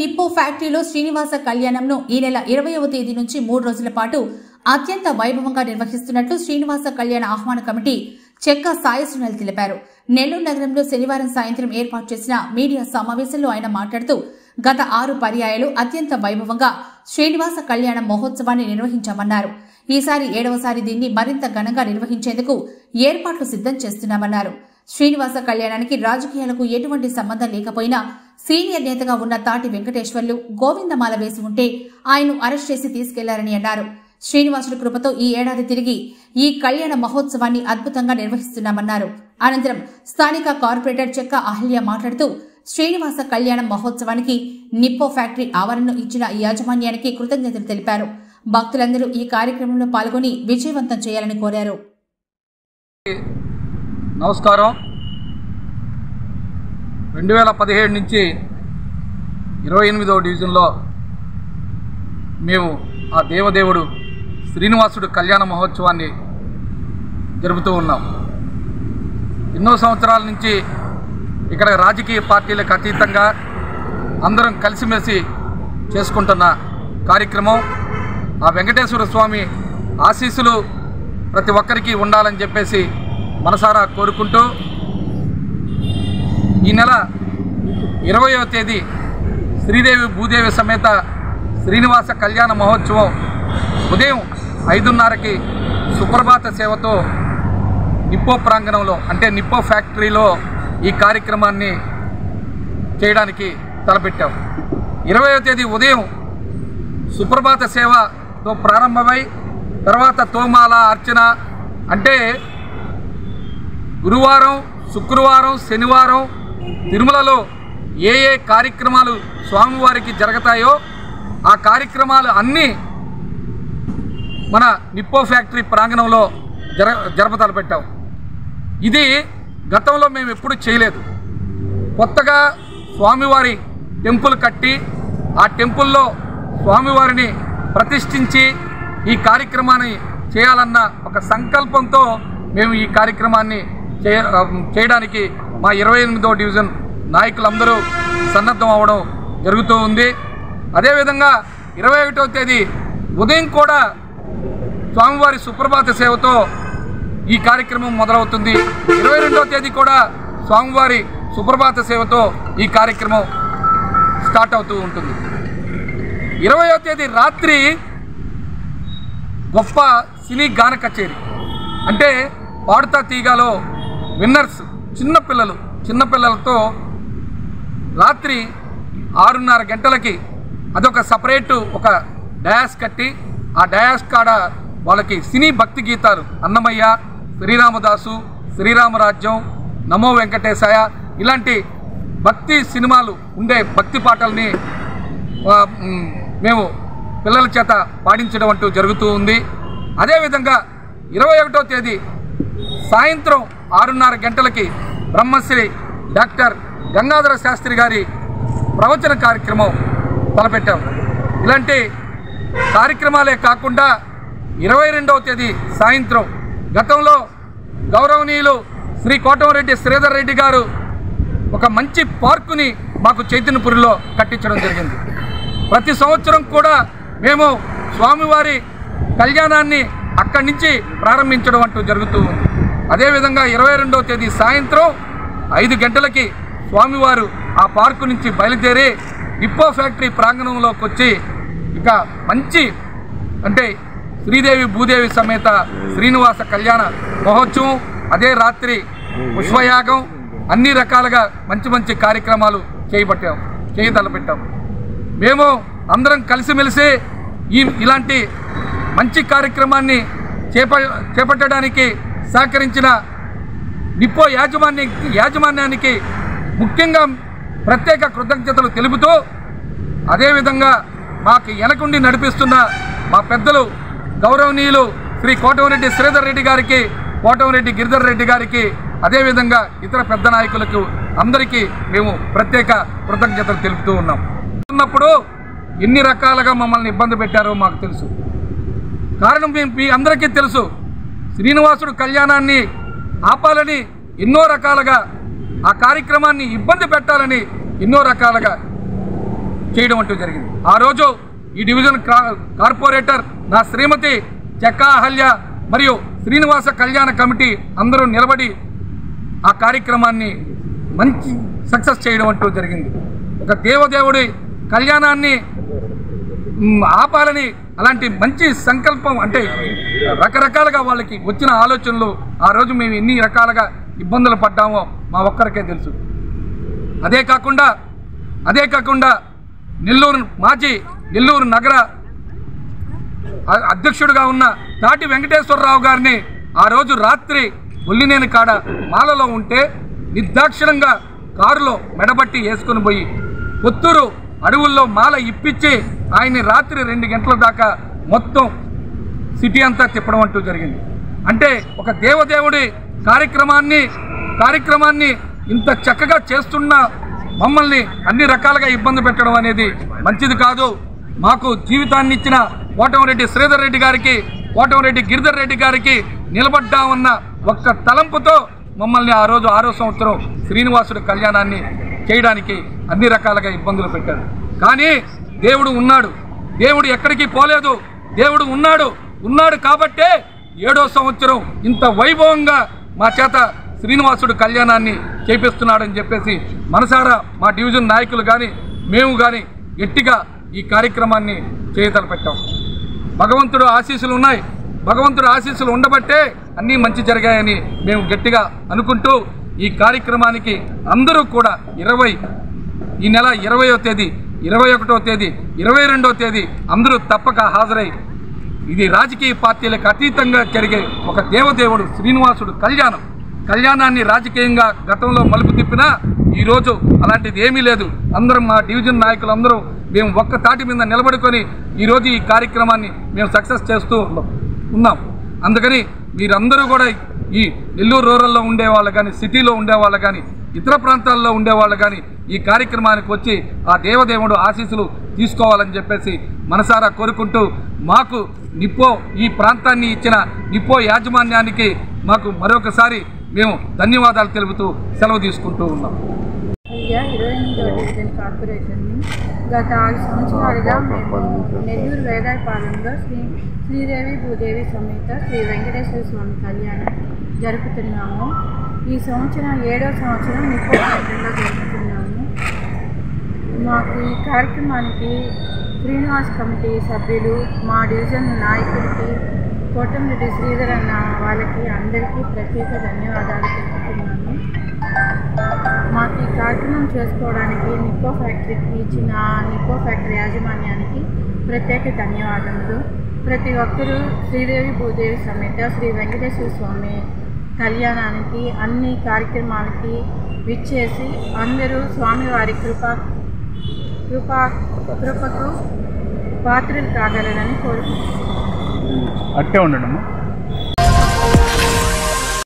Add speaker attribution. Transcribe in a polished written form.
Speaker 1: Nippo ఫ్యాక్టరీలో శ్రీనివాస కళ్యాణంను ఈ నెల 20వ తేదీ నుంచి 3 రోజుల పాటు అత్యంత వైభవంగా నిర్వహిస్తున్నట్లు శ్రీనివాస కళ్యాణ ఆహ్వాన కమిటీ చెక్క సాయి సునల్ తెలిపారు. నెల్లూరు నగరంలో శనివారం సాయంత్రం ఏర్పాటు చేసిన మీడియా సమావేశంలో ఆయన మాట్లాడుతూ గత 6 పర్యాయాలు అత్యంత వైభవంగా శ్రీనివాస కళ్యాణ మహోత్సవాన్ని నిర్వహించామన్నారు. ఈసారి 7వసారి దీన్ని మరింత ఘనంగా నిర్వహించేందుకు ఏర్పాట్లు సిద్దం చేస్తున్నామన్నారు. శ్రీనివాస కళ్యాణానికి రాజకీయాలకు ఎటువంటి సంబంధం లేకపోయినా సీనియర్ నేతగా ఉన్న తాటి వెంకటేశ్వర్లు గోవిందమాల వేసి ఉంటే ఆయన్ను అరెస్ట్ చేసి తీసుకెళ్లారని అన్నారు. శ్రీనివాసుడి కృపతో ఈ ఏడాది తిరిగి ఈ కళ్యాణ మహోత్సవాన్ని అద్భుతంగా నిర్వహిస్తున్నామన్నారు. అనంతరం స్థానిక కార్పొరేటర్ చెక్క అహల్య మాట్లాడుతూ శ్రీనివాస కళ్యాణ మహోత్సవానికి నిప్పో ఫ్యాక్టరీ ఆవరణను ఇచ్చిన యాజమాన్యానికి కృతజ్ఞతలు తెలిపారు. భక్తులందరూ ఈ కార్యక్రమంలో పాల్గొని విజయవంతం చేయాలని కోరారు.
Speaker 2: నమస్కారం. 2017 నుంచి 28వ డివిజన్లో మేము ఆ దేవదేవుడు శ్రీనివాసుడు కళ్యాణ మహోత్సవాన్ని జరుపుతూ ఉన్నాం. ఎన్నో సంవత్సరాల నుంచి ఇక్కడ రాజకీయ పార్టీలకు అతీతంగా అందరం కలిసిమెలిసి చేసుకుంటున్న కార్యక్రమం. ఆ వెంకటేశ్వర స్వామి ఆశీస్సులు ప్రతి ఒక్కరికి ఉండాలని చెప్పేసి మనసారా కోరుకుంటూ ఈ నెల 20వ తేదీ శ్రీదేవి భూదేవి సమేత శ్రీనివాస కళ్యాణ మహోత్సవం ఉదయం 5:30కి సుప్రభాత సేవతో నిప్పో ప్రాంగణంలో అంటే నిప్పో ఫ్యాక్టరీలో ఈ కార్యక్రమాన్ని చేయడానికి తలపెట్టాం. 20వ తేదీ ఉదయం సుప్రభాత సేవతో ప్రారంభమై తర్వాత తోమాల అర్చన అంటే గురువారం, శుక్రవారం, శనివారం తిరుమలలో ఏ కార్యక్రమాలు స్వామివారికి జరుగుతాయో ఆ కార్యక్రమాలు అన్నీ మన నిప్పో ఫ్యాక్టరీ ప్రాంగణంలో జరపతలపెట్టాం. ఇది గతంలో మేము ఎప్పుడు చేయలేదు. కొత్తగా స్వామివారి టెంపుల్ కట్టి ఆ టెంపుల్లో స్వామివారిని ప్రతిష్ఠించి ఈ కార్యక్రమాన్ని చేయాలన్న ఒక సంకల్పంతో మేము ఈ కార్యక్రమాన్ని చేయడానికి మా 28వ డివిజన్ నాయకులందరూ సన్నద్ధం అవ్వడం జరుగుతూ ఉంది. అదేవిధంగా 21వ తేదీ ఉదయం కూడా స్వామివారి సుప్రభాత సేవతో ఈ కార్యక్రమం మొదలవుతుంది. 22వ తేదీ కూడా స్వామివారి సుప్రభాత సేవతో ఈ కార్యక్రమం స్టార్ట్ అవుతూ ఉంటుంది. 20వ తేదీ రాత్రి గొప్ప సినీ గాన కచేరీ అంటే పాడుతా తీగాలో విన్నర్స్ చిన్నపిల్లలతో రాత్రి 6:30 గంటలకి అదొక సపరేటు ఒక డయాస్ కట్టి ఆ డయాస్ కాడ వాళ్ళకి సినీ భక్తి గీతాలు అన్నమయ్య, శ్రీరామదాసు, శ్రీరామరాజ్యం, నమో వెంకటేశాయ ఇలాంటి భక్తి సినిమాలు ఉండే భక్తి పాటల్ని మేము పిల్లల చేత పాడించడం అంటూ జరుగుతూ ఉంది. అదేవిధంగా 21వ తేదీ సాయంత్రం 6:30 గంటలకి బ్రహ్మశ్రీ డాక్టర్ గంగాధర శాస్త్రి గారి ప్రవచన కార్యక్రమం తలపెట్టాం. ఇలాంటి కార్యక్రమాలే కాకుండా 22వ తేదీ సాయంత్రం గతంలో గౌరవనీయులు శ్రీ కోటంరెడ్డి శ్రీధర్ రెడ్డి గారు ఒక మంచి పార్కుని మాకు చైతన్యపురిలో కట్టించడం జరిగింది. ప్రతి సంవత్సరం కూడా మేము స్వామివారి కళ్యాణాన్ని అక్కడి నుంచి ప్రారంభించడం అంటూ జరుగుతూ ఉంది. అదేవిధంగా 22వ తేదీ సాయంత్రం 5 గంటలకి స్వామివారు ఆ పార్కు నుంచి బయలుదేరి నిప్పో ఫ్యాక్టరీ ప్రాంగణంలోకి వచ్చి ఇక మంచి అంటే శ్రీదేవి భూదేవి సమేత శ్రీనివాస కళ్యాణ మహోత్సవం, అదే రాత్రి పుష్పయాగం అన్ని రకాలుగా మంచి కార్యక్రమాలు చేయతలపెట్టాం. మేము అందరం కలిసిమెలిసి ఇలాంటి మంచి కార్యక్రమాన్ని చేపట్టడానికి సహకరించిన నిప్పో యాజమాన్యానికి ముఖ్యంగా ప్రత్యేక కృతజ్ఞతలు తెలుపుతూ అదేవిధంగా మాకు వెనకుండి నడిపిస్తున్న మా పెద్దలు గౌరవనీయులు శ్రీ కోటంరెడ్డి శ్రీధర్ రెడ్డి గారికి, కోటంరెడ్డి గిరిధర్ రెడ్డి గారికి, అదేవిధంగా ఇతర పెద్ద నాయకులకు అందరికీ మేము ప్రత్యేక కృతజ్ఞతలు తెలుపుతూ ఉన్నాం. ఉన్నప్పుడు ఎన్ని రకాలుగా మమ్మల్ని ఇబ్బంది పెట్టారో మాకు తెలుసు. కారణం మీ అందరికీ తెలుసు. శ్రీనివాసుడు కళ్యాణాన్ని ఆపాలని ఎన్నో రకాలుగా ఆ కార్యక్రమాన్ని ఇబ్బంది పెట్టాలని ఎన్నో రకాలుగా చేయడం అంటూ జరిగింది. ఆ రోజు ఈ డివిజన్ కార్పొరేటర్ నా శ్రీమతి చెక్కా అహల్య మరియు శ్రీనివాస కళ్యాణ కమిటీ అందరూ నిలబడి ఆ కార్యక్రమాన్ని మంచి సక్సెస్ చేయడం అంటూ జరిగింది. ఒక దేవదేవుడి కళ్యాణాన్ని ఆపాలని అలాంటి మంచి సంకల్పం, అంటే రకరకాలుగా వాళ్ళకి వచ్చిన ఆలోచనలు ఆ రోజు మేము ఎన్ని రకాలుగా ఇబ్బందులు పడ్డామో మా ఒక్కరికే తెలుసు. అదే కాకుండా నెల్లూరు నగర అధ్యక్షుడిగా ఉన్న తాటి వెంకటేశ్వరరావు గారిని ఆ రోజు రాత్రి ఒల్లినేని కాడ మాలలో ఉంటే నిర్దాక్షిణంగా కారులో మెడబట్టి వేసుకొని పోయి కొత్తూరు అడవుల్లో మాల ఇప్పించి ఆయన్ని రాత్రి 2 గంటల దాకా మొత్తం సిటీ అంతా తిప్పడం అంటూ జరిగింది. అంటే ఒక దేవదేవుడి కార్యక్రమాన్ని ఇంత చక్కగా చేస్తున్న మమ్మల్ని అన్ని రకాలుగా ఇబ్బంది పెట్టడం అనేది మంచిది కాదు. మాకు జీవితాన్ని ఇచ్చిన కోటంరెడ్డి శ్రీధర్ రెడ్డి గారికి, కోటంరెడ్డి గిరిధర్ రెడ్డి గారికి నిలబడ్డామన్న ఒక్క తలంపుతో మమ్మల్ని ఆ రోజు 6వ సంవత్సరం శ్రీనివాసుడి కళ్యాణాన్ని చేయడానికి అన్ని రకాలుగా ఇబ్బందులు పెట్టారు. కానీ దేవుడు ఉన్నాడు, దేవుడు ఎక్కడికి పోలేదు, దేవుడు ఉన్నాడు కాబట్టే 7వ సంవత్సరం ఇంత వైభవంగా మా చేత శ్రీనివాసుడు కళ్యాణాన్ని చేపిస్తున్నాడని చెప్పేసి మనసారా మా డివిజన్ నాయకులు కానీ మేము కానీ గట్టిగా ఈ కార్యక్రమాన్ని చేయతలపెట్టాం. భగవంతుడు ఆశీస్సులు ఉండబట్టే అన్నీ మంచి జరిగాయని మేము గట్టిగా అనుకుంటూ ఈ కార్యక్రమానికి అందరూ కూడా ఈ నెల 20వ తేదీ, 21వ తేదీ, 22వ తేదీ అందరూ తప్పక హాజరై ఇది రాజకీయ పార్టీలకు అతీతంగా జరిగే ఒక దేవదేవుడు శ్రీనివాసుడు కళ్యాణాన్ని రాజకీయంగా గతంలో మలుపు తిప్పినా ఈరోజు అలాంటిది ఏమీ లేదు. అందరం మా డివిజన్ నాయకులందరూ మేము ఒక్క తాటి మీద నిలబడుకొని ఈరోజు ఈ కార్యక్రమాన్ని మేము సక్సెస్ చేస్తూ ఉన్నాం. అందుకని మీరందరూ కూడా ఈ నెల్లూరు రూరల్లో ఉండేవాళ్ళు కానీ, సిటీలో ఉండేవాళ్ళు కానీ, ఇతర ప్రాంతాల్లో ఉండేవాళ్ళు కానీ ఈ కార్యక్రమానికి వచ్చి ఆ దేవదేవుడు ఆశీస్సులు తీసుకోవాలని చెప్పేసి మనసారా కోరుకుంటూ మాకు ఈ ప్రాంతాన్ని ఇచ్చిన నిప్పో యాజమాన్యానికి మాకు మరొకసారి మేము ధన్యవాదాలు తెలుపుతూ సెలవు తీసుకుంటూ ఉన్నాం.
Speaker 3: 28వ డివిజన్ కార్పొరేషన్ని గత 6 సంవత్సరాలుగా మేము నెల్లూరు వేదాయపాలెంలో శ్రీదేవి భూదేవి సమేత శ్రీ వెంకటేశ్వర స్వామి కళ్యాణం జరుపుతున్నాము. ఈ సంవత్సరం 7వ సంవత్సరం నిప్పో యాత్రలో జరుపుతున్నాము. మాకు ఈ కార్యక్రమానికి శ్రీనివాస్ కమిటీ సభ్యులు, మా డివిజన్ నాయకుడికి, కోటంరెడ్డి శ్రీధర్ అన్న వాళ్ళకి అందరికీ ప్రత్యేక ధన్యవాదాలు తెలుపుతున్నాను. మాకు ఈ కార్యక్రమం చేసుకోవడానికి నిప్పో ఫ్యాక్టరీకి ఇచ్చిన నిప్పో ఫ్యాక్టరీ యాజమాన్యానికి ప్రత్యేక ధన్యవాదములు. ప్రతి ఒక్కరూ శ్రీదేవి భూదేవి సమేత శ్రీ వెంకటేశ్వర స్వామి కళ్యాణానికి అన్ని కార్యక్రమాలకి విచ్చేసి అందరూ స్వామివారి కృపకు పాత్రలు కాగలరని కోరుకుంటున్నాను.
Speaker 4: అట్టే ఉండడము.